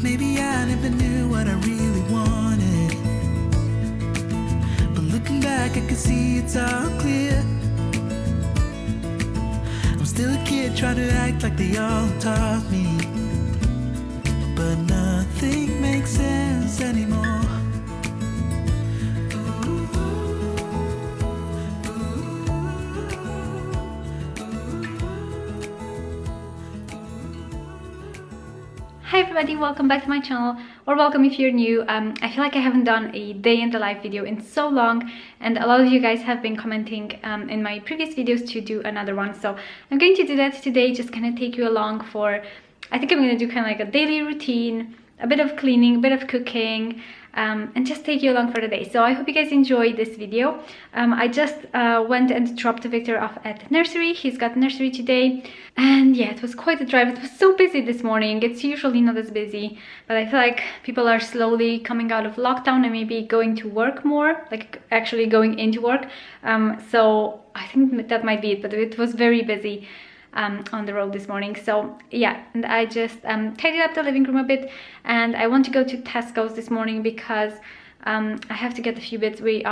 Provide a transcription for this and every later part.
Maybe I never knew what I really wanted, but looking back I can see it's all clear. I'm still a kid trying to act like they all taught me, but nothing makes sense anymore. Hi everybody, welcome back to my channel, or welcome if you're new. I feel like I haven't done a day in the life video in so long, and a lot of you guys have been commenting in my previous videos to do another one, so I'm going to do that today. Just kind of take you along for, I think I'm going to do kind of like a daily routine, a bit of cleaning, a bit of cooking, and just take you along for the day. So I hope you guys enjoyed this video. I just went and dropped Victor off at nursery. He's got nursery today, and yeah, it was quite a drive. It was so busy this morning. It's usually not as busy, but I feel like people are slowly coming out of lockdown and maybe going to work more, like actually going into work. So I think that might be it, but it was very busy on the road this morning. So yeah, and I just tidied up the living room a bit, and I want to go to Tesco's this morning because I have to get a few bits. We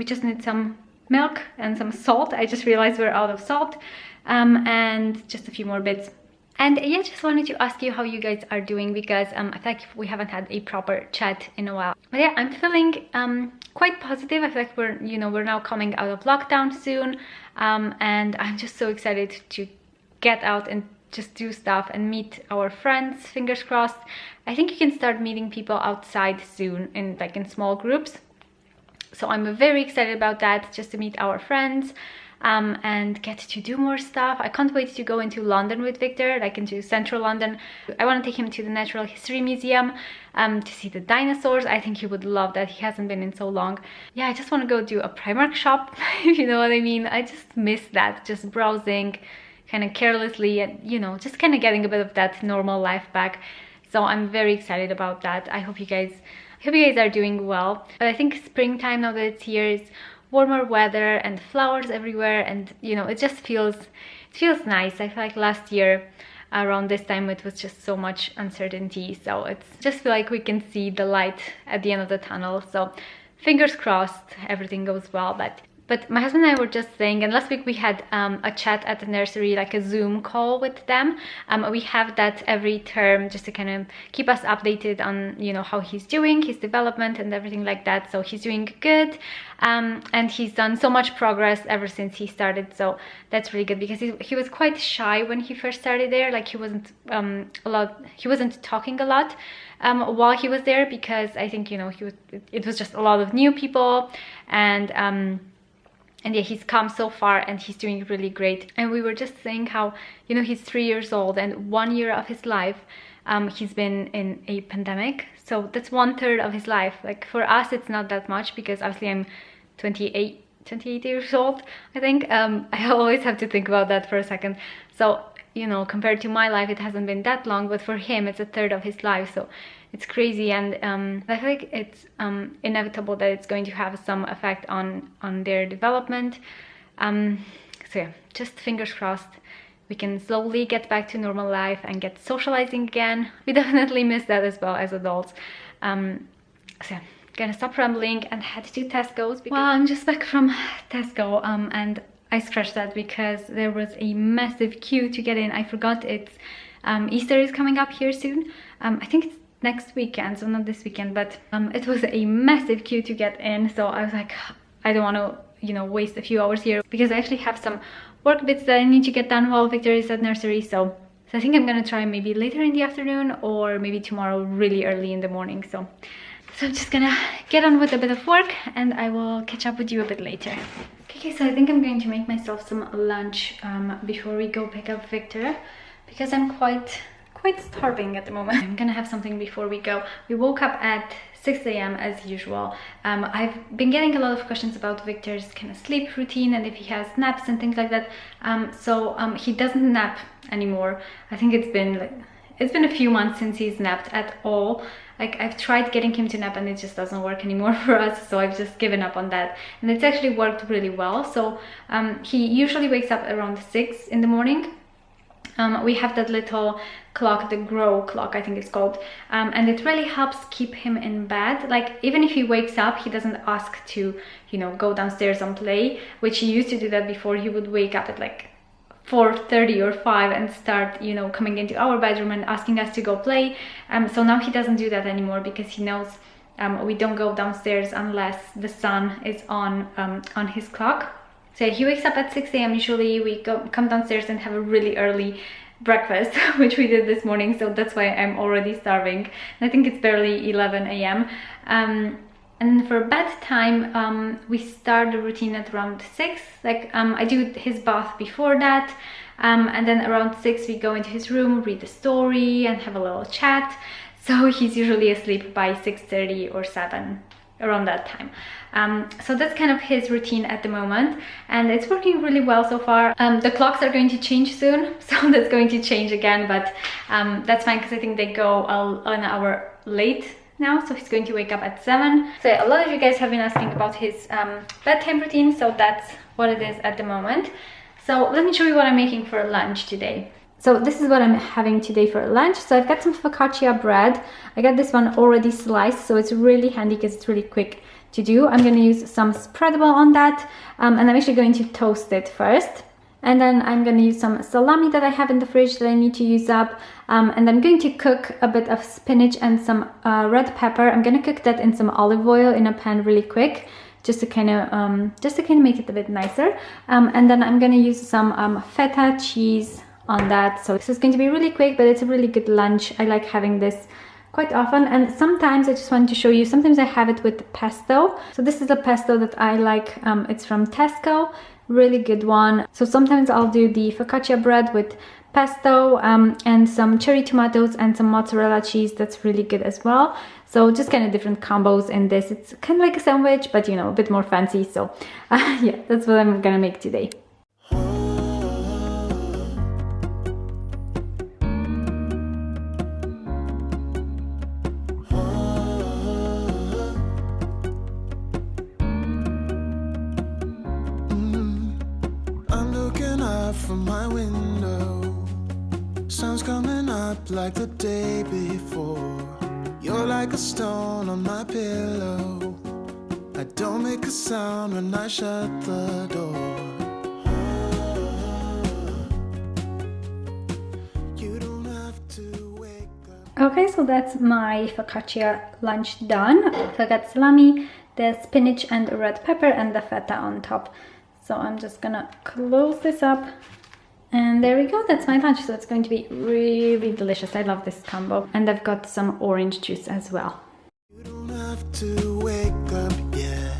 just need some milk and some salt. I just realized we're out of salt, and just a few more bits. And yeah, just wanted to ask you how you guys are doing, because I feel like we haven't had a proper chat in a while. But yeah, I'm feeling quite positive. I feel like we're now coming out of lockdown soon, and I'm just so excited to get out and just do stuff and meet our friends. Fingers crossed. I think you can start meeting people outside soon in small groups. So I'm very excited about that, just to meet our friends. And get to do more stuff. I can't wait to go into London with Victor, like into central London. I want to take him to the Natural History Museum to see the dinosaurs. I think he would love that. He hasn't been in so long. Yeah, I just want to go do a Primark shop, if you know what I mean. I just miss that, just browsing kind of carelessly and, just kind of getting a bit of that normal life back. So I'm very excited about that. I hope you guys are doing well. But I think springtime, now that it's here, is warmer weather and flowers everywhere, and it just feels nice. I feel like last year around this time it was just so much uncertainty, so it's just feel like we can see the light at the end of the tunnel. So fingers crossed everything goes well. But my husband and I were just saying, and last week we had a chat at the nursery, like a Zoom call with them. We have that every term just to kind of keep us updated on, how he's doing, his development and everything like that. So he's doing good, and he's done so much progress ever since he started. So that's really good, because he was quite shy when he first started there. Like he wasn't talking a lot while he was there, because I think, it was just a lot of new people, and yeah, he's come so far and he's doing really great. And we were just saying how, he's 3 years old, and 1 year of his life he's been in a pandemic. So that's 1/3 of his life. Like for us, it's not that much, because obviously I'm 28 years old, I think. I always have to think about that for a second. So, compared to my life, it hasn't been that long, but for him, it's 1/3 of his life. So it's crazy, and I feel like it's inevitable that it's going to have some effect on their development. So yeah, just fingers crossed we can slowly get back to normal life and get socializing again. We definitely miss that as well as adults. So yeah, gonna stop rambling and head to Tesco's. Well, I'm just back from Tesco, and I scratched that because there was a massive queue to get in. I forgot it's Easter is coming up here soon. I think it's next weekend, so not this weekend, but it was a massive queue to get in. So I was like, I don't want to waste a few hours here, because I actually have some work bits that I need to get done while Victor is at nursery. So I think I'm gonna try maybe later in the afternoon, or maybe tomorrow really early in the morning. So I'm just gonna get on with a bit of work, and I will catch up with you a bit later. Okay, so I think I'm going to make myself some lunch before we go pick up Victor, because I'm quite starving at the moment. I'm gonna have something before we go. We woke up at 6 a.m. as usual. I've been getting a lot of questions about Victor's kind of sleep routine and if he has naps and things like that. So he doesn't nap anymore. I think it's been a few months since he's napped at all. Like, I've tried getting him to nap and it just doesn't work anymore for us, so I've just given up on that, and it's actually worked really well. So he usually wakes up around 6 in the morning, we have that little clock, the grow clock I think it's called, and it really helps keep him in bed. Like even if he wakes up, he doesn't ask to, you know, go downstairs and play, which he used to do that before. He would wake up at like 4:30 or 5 and start, you know, coming into our bedroom and asking us to go play. So now he doesn't do that anymore because he knows we don't go downstairs unless the sun is on his clock. So he wakes up at 6 a.m. usually. We come downstairs and have a really early breakfast, which we did this morning, so that's why I'm already starving. And I think it's barely 11 a.m. And then for bedtime, we start the routine at around 6. Like I do his bath before that, and then around 6 we go into his room, read a story and have a little chat. So he's usually asleep by 6:30 or 7, around that time. So that's kind of his routine at the moment, and it's working really well so far. The clocks are going to change soon, so that's going to change again, but that's fine because I think they go an hour late now, so he's going to wake up at 7. So yeah, a lot of you guys have been asking about his bedtime routine, so that's what it is at the moment. So let me show you what I'm making for lunch today. So this is what I'm having today for lunch. So I've got some focaccia bread. I got this one already sliced, so it's really handy because it's really quick to do. I'm going to use some spreadable on that, and I'm actually going to toast it first. And then I'm going to use some salami that I have in the fridge that I need to use up. And I'm going to cook a bit of spinach and some red pepper. I'm going to cook that in some olive oil in a pan really quick, just to kind of make it a bit nicer. And then I'm going to use some feta cheese on that. So this is going to be really quick, but it's a really good lunch. I like having this quite often, and sometimes I just wanted to show you, sometimes I have it with pesto. So this is a pesto that I like. It's from Tesco, really good one. So sometimes I'll do the focaccia bread with pesto and some cherry tomatoes and some mozzarella cheese. That's really good as well. So just kind of different combos in this. It's kind of like a sandwich, but you know, a bit more fancy. So yeah, that's what I'm gonna make today. From my window, sun's coming up like the day before. You're like a stone on my pillow. I don't make a sound when I shut the door. You don't have to wake up. Okay, so that's my focaccia lunch done. So I got salami, the spinach and red pepper, and the feta on top. So I'm just gonna close this up, and there we go. That's my lunch. So it's going to be really delicious. I love this combo, and I've got some orange juice as well. You don't have to wake up yet.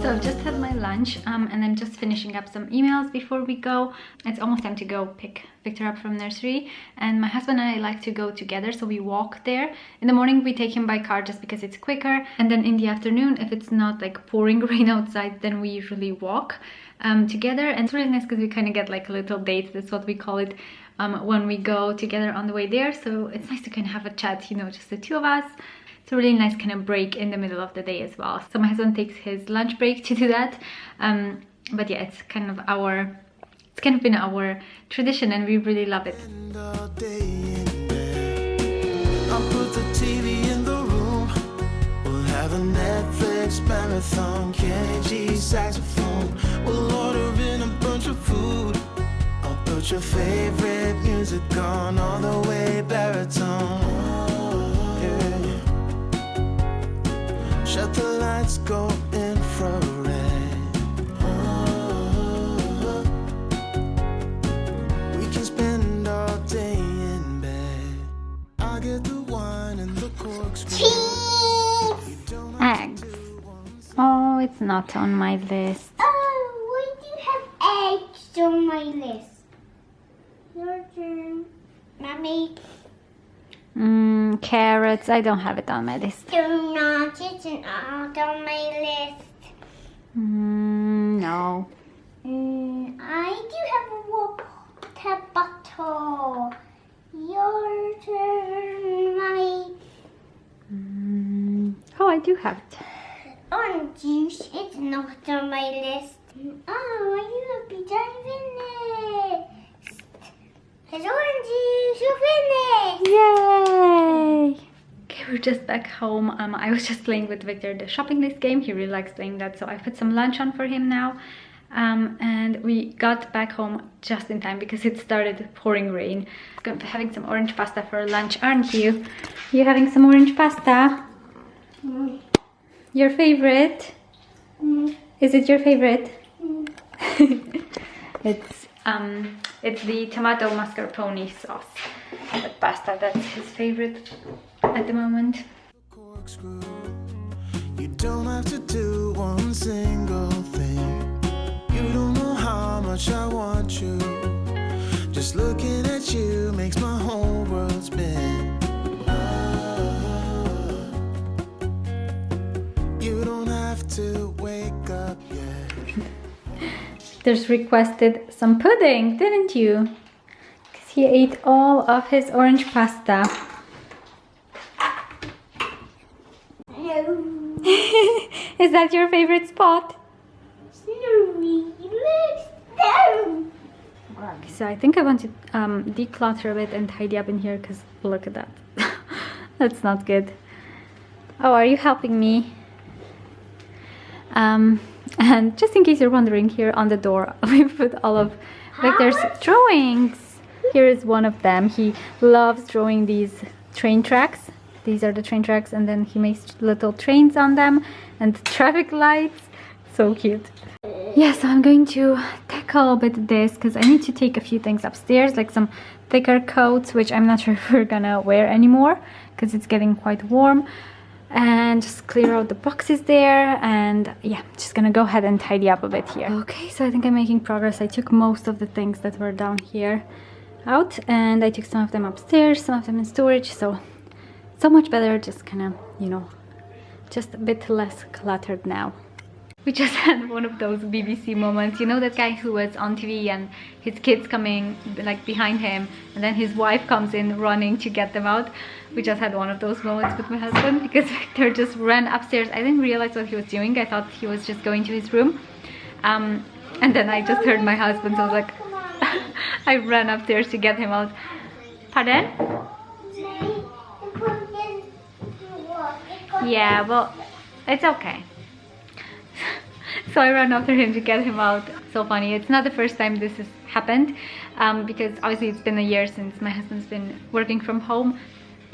So I've just had my lunch, and I'm just finishing up some emails before we go. It's almost time to go pick Victor up from nursery, and my husband and I like to go together, so we walk there. In the morning we take him by car just because it's quicker, and then in the afternoon, if it's not like pouring rain outside, then we usually walk together. And it's really nice because we kind of get like a little date, that's what we call it, when we go together on the way there. So it's nice to kind of have a chat, you know, just the two of us. It's a really nice kind of break in the middle of the day as well. So my husband takes his lunch break to do that. But yeah, it's kind of been our tradition, and we really love it. I'll put the TV in the room. We'll have a Netflix marathon, Kenny G saxophone. We'll order in a bunch of food. I'll put your favorite music on all the way baritone. Shut the lights, go infrared. We can spend all day in bed. I'll get the wine and the corkscrew. Eggs. Oh, it's not on my list. Oh, why do you have eggs on my list? Your turn. Mommy. Carrots. I don't have it on my list. Donuts. It's not on my list. No. I do have a water bottle. Your turn, Mommy. Oh, I do have it. Orange juice. It's not on my list. Oh, you have to dive in there. just back home. I was just playing with Victor the shopping list game. He really likes playing that, so I put some lunch on for him now. And we got back home just in time because it started pouring rain. I'm having some orange pasta for lunch, aren't you? You having some orange pasta? Mm. Your favorite? Mm. Is it your favorite? Mm. It's the tomato mascarpone sauce. The pasta, that's his favorite at the moment. Corkscrew. You don't have to do one single thing. You don't know how much I want you. Just looking at you makes my whole world spin. You don't have to wake up yet. There's requested some pudding, didn't you? Because he ate all of his orange pasta. No. Is that your favorite spot? Snowy, let's go. So I think I want to declutter a bit and tidy up in here because look at that. That's not good. Oh, are you helping me? And just in case you're wondering, here on the door we put all of Victor's drawings. Here is one of them. He loves drawing these train tracks. These are the train tracks, and then he makes little trains on them and traffic lights. So cute. Yeah, so I'm going to tackle a bit this because I need to take a few things upstairs, like some thicker coats, which I'm not sure if we're gonna wear anymore because it's getting quite warm, and just clear out the boxes there. And yeah, just gonna go ahead and tidy up a bit here. Okay, so I think I'm making progress. I took most of the things that were down here out, and I took some of them upstairs, some of them in storage, so much better, just kind of, you know, just a bit less cluttered now. We just had one of those BBC moments, you know, that guy who was on TV and his kids coming like behind him, and then his wife comes in running to get them out. We just had one of those moments with my husband because Victor just ran upstairs. I didn't realize what he was doing. I thought he was just going to his room, and then I just heard my husband, so I was like I ran upstairs to get him out. Pardon? Yeah, well, it's okay. So I ran after him to get him out. So funny. It's not the first time this has happened, because obviously it's been a year since my husband's been working from home,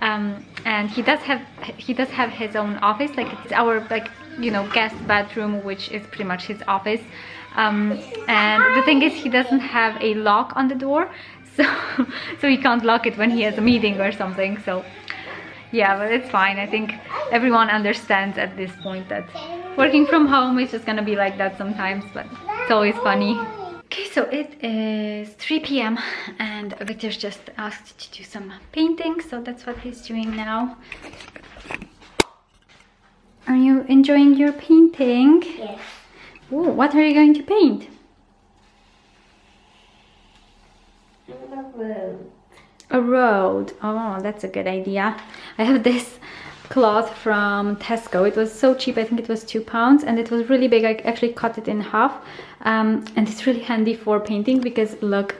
and he does have his own office. Like, it's our, like, you know, guest bathroom, which is pretty much his office. And the thing is, he doesn't have a lock on the door, so he can't lock it when he has a meeting or something. So yeah, but it's fine. I think everyone understands at this point that working from home is just gonna be like that sometimes, but it's always funny. Okay, so it is 3 p.m. and Victor's just asked to do some painting, so that's what he's doing now. Are you enjoying your painting? Yes. Ooh, what are you going to paint? A road. Oh, that's a good idea. I have this cloth from Tesco. It was so cheap. I think it was £2, and it was really big. I actually cut it in half, and it's really handy for painting because look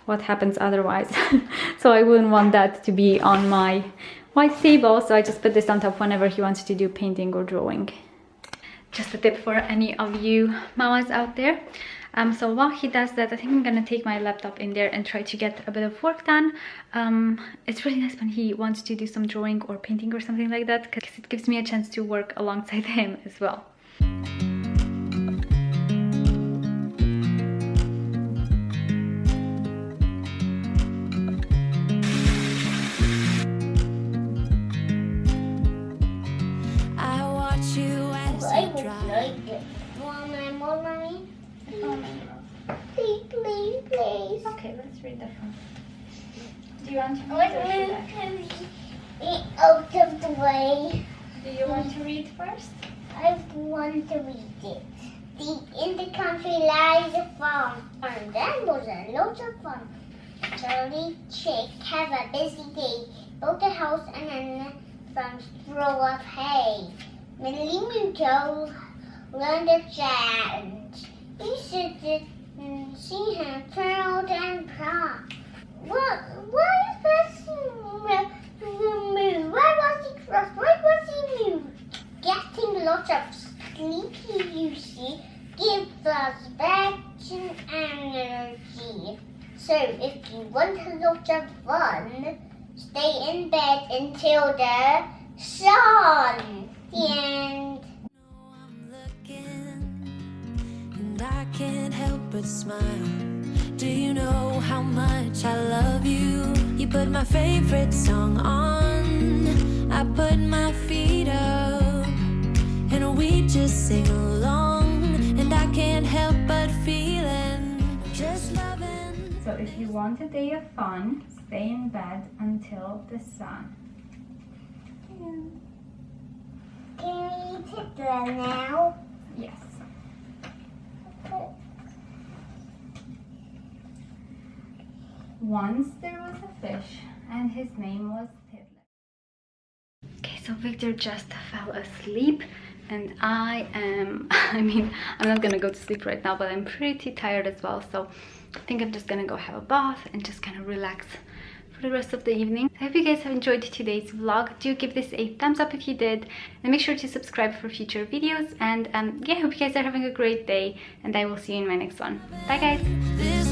what happens otherwise. So I wouldn't want that to be on my white table, so I just put this on top whenever he wants to do painting or drawing. Just a tip for any of you mamas out there. So while he does that, I think I'm gonna take my laptop in there and try to get a bit of work done. It's really nice when he wants to do some drawing or painting or something like that, because it gives me a chance to work alongside him as well. I watch you as I you would drive. like it. Mommy. Please, please. Okay, let's read the phone. Do you want to I want to move it out of the way. Do you want to read first? I want to read it. Deep in the country lies a farm, and that was a lot of fun. Charlie Chick have a busy day, built a house and then from straw of hay. Millie Muto learned a chant. He said that she had proud and proud. What is this? Why was he cross? Why lot of sleepy juicy gives us vitamin and energy. So if you want a lot of fun, stay in bed until the sun. The end. I'm looking, and I can't help but smile. Do you know how much I love you? You put my favorite song on, I put my feet up, and we just sing along, and I can't help but feeling just loving. So if you want a day of fun, stay in bed until the sun. Can we eat it now? Yes. Once there was a fish, and his name was Toddler. Okay, so Victor just fell asleep, and I am, I'm not gonna go to sleep right now, but I'm pretty tired as well, so I think I'm just gonna go have a bath and just kind of relax for the rest of the evening. I hope you guys have enjoyed today's vlog. Do give this a thumbs up if you did, and make sure to subscribe for future videos. And yeah, I hope you guys are having a great day, and I will see you in my next one. Bye guys.